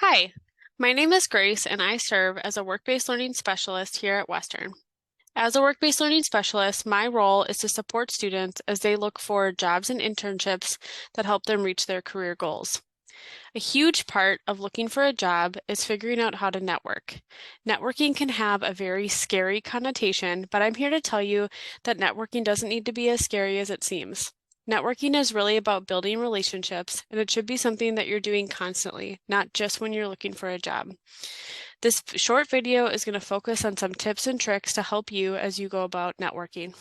Hi, my name is Grace and I serve as a work-based learning specialist here at Western. As a work-based learning specialist, my role is to support students as they look for jobs and internships that help them reach their career goals. A huge part of looking for a job is figuring out how to network. Networking can have a very scary connotation, but I'm here to tell you that networking doesn't need to be as scary as it seems. Networking is really about building relationships, and it should be something that you're doing constantly, not just when you're looking for a job. This short video is going to focus on some tips and tricks to help you as you go about networking.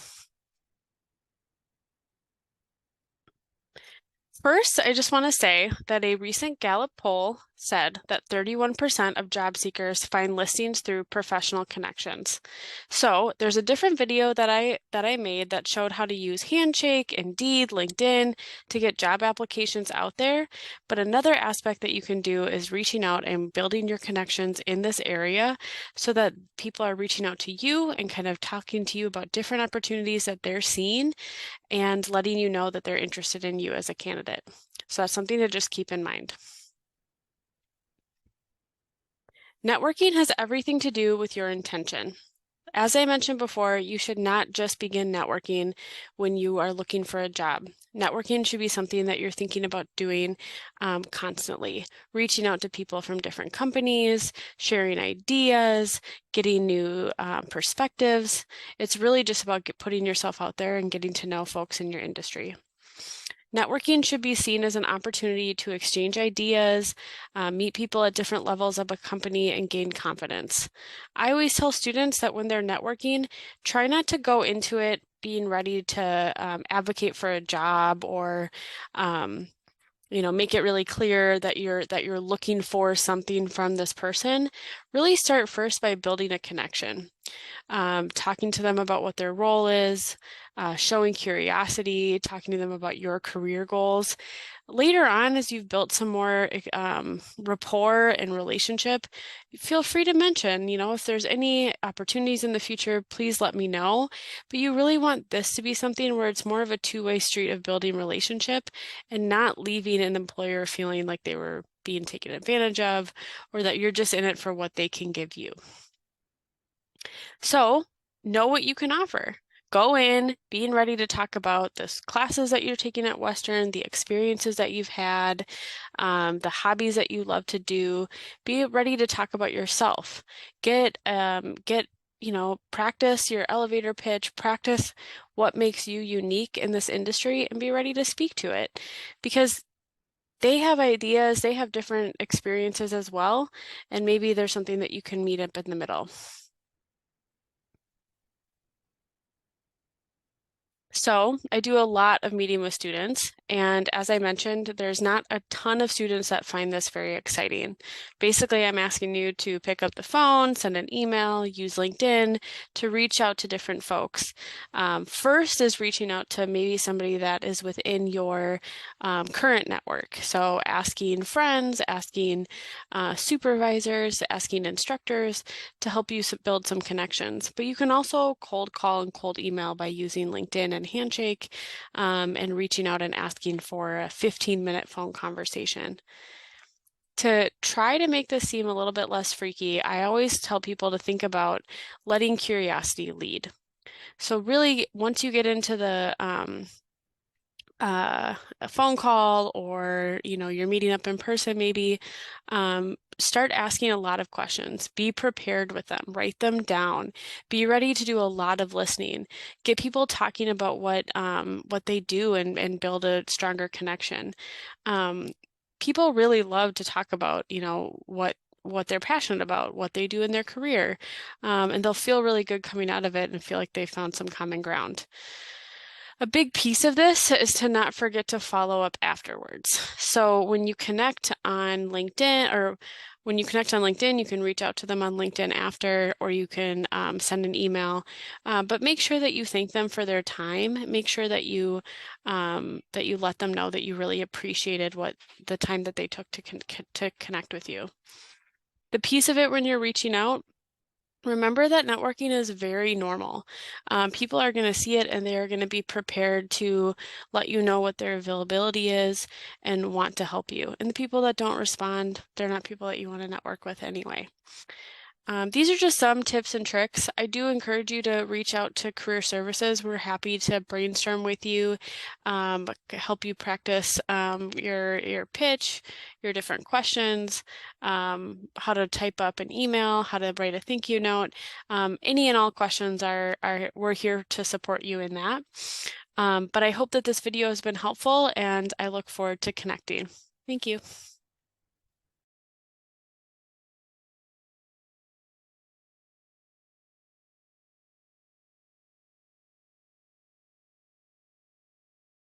First, I just want to say that a recent Gallup poll said that 31% of job seekers find listings through professional connections. So there's a different video that I made that showed how to use Handshake, Indeed, LinkedIn to get job applications out there. But another aspect that you can do is reaching out and building your connections in this area so that people are reaching out to you and kind of talking to you about different opportunities that they're seeing and letting you know that they're interested in you as a candidate. So that's something to just keep in mind. Networking has everything to do with your intention. As I mentioned before, you should not just begin networking when you are looking for a job. Networking should be something that you're thinking about doing constantly, reaching out to people from different companies, sharing ideas, getting new perspectives. It's really just about putting yourself out there and getting to know folks in your industry. Networking should be seen as an opportunity to exchange ideas, meet people at different levels of a company, and gain confidence. I always tell students that when they're networking, try not to go into it being ready to advocate for a job or um, make it really clear that you're looking for something from this person. Really start first by building a connection, talking to them about what their role is, showing curiosity, talking to them about your career goals. Later on, as you've built some more rapport and relationship, feel free to mention, if there's any opportunities in the future, please let me know. But you really want this to be something where it's more of a two-way street of building relationship and not leaving an employer feeling like they were being taken advantage of or that you're just in it for what they can give you. So know what you can offer. Go in being ready to talk about the classes that you're taking at Western, the experiences that you've had, the hobbies that you love to do. Be ready to talk about yourself. Practice your elevator pitch, practice what makes you unique in this industry, and be ready to speak to it because they have ideas, they have different experiences as well, and maybe there's something that you can meet up in the middle. So I do a lot of meeting with students, and as I mentioned, there's not a ton of students that find this very exciting. Basically, I'm asking you to pick up the phone, send an email, use LinkedIn to reach out to different folks. First is reaching out to maybe somebody that is within your current network. So asking friends, asking supervisors, asking instructors to help you build some connections. But you can also cold call and cold email by using LinkedIn and Handshake and reaching out and asking for a 15-minute phone conversation. To try to make this seem a little bit less freaky, I always tell people to think about letting curiosity lead. So really, once you get into the a phone call or you're meeting up in person maybe, start asking a lot of questions. Be prepared with them. Write them down. Be ready to do a lot of listening. Get people talking about what they do and build a stronger connection. People really love to talk about what they're passionate about, what they do in their career, and they'll feel really good coming out of it and feel like they found some common ground. A big piece of this is to not forget to follow up afterwards. So when you connect on LinkedIn, you can reach out to them on LinkedIn after, or you can send an email. But make sure that you thank them for their time. Make sure that you let them know that you really appreciated the time that they took to connect with you. The piece of it when you're reaching out Remember that networking is very normal. People are going to see it and they are going to be prepared to let you know what their availability is and want to help you. And the people that don't respond, they're not people that you want to network with anyway. These are just some tips and tricks. I do encourage you to reach out to career services. We're happy to brainstorm with you, help you practice your pitch, your different questions, how to type up an email, how to write a thank you note. Any and all questions are we're here to support you in that. But I hope that this video has been helpful and I look forward to connecting. Thank you.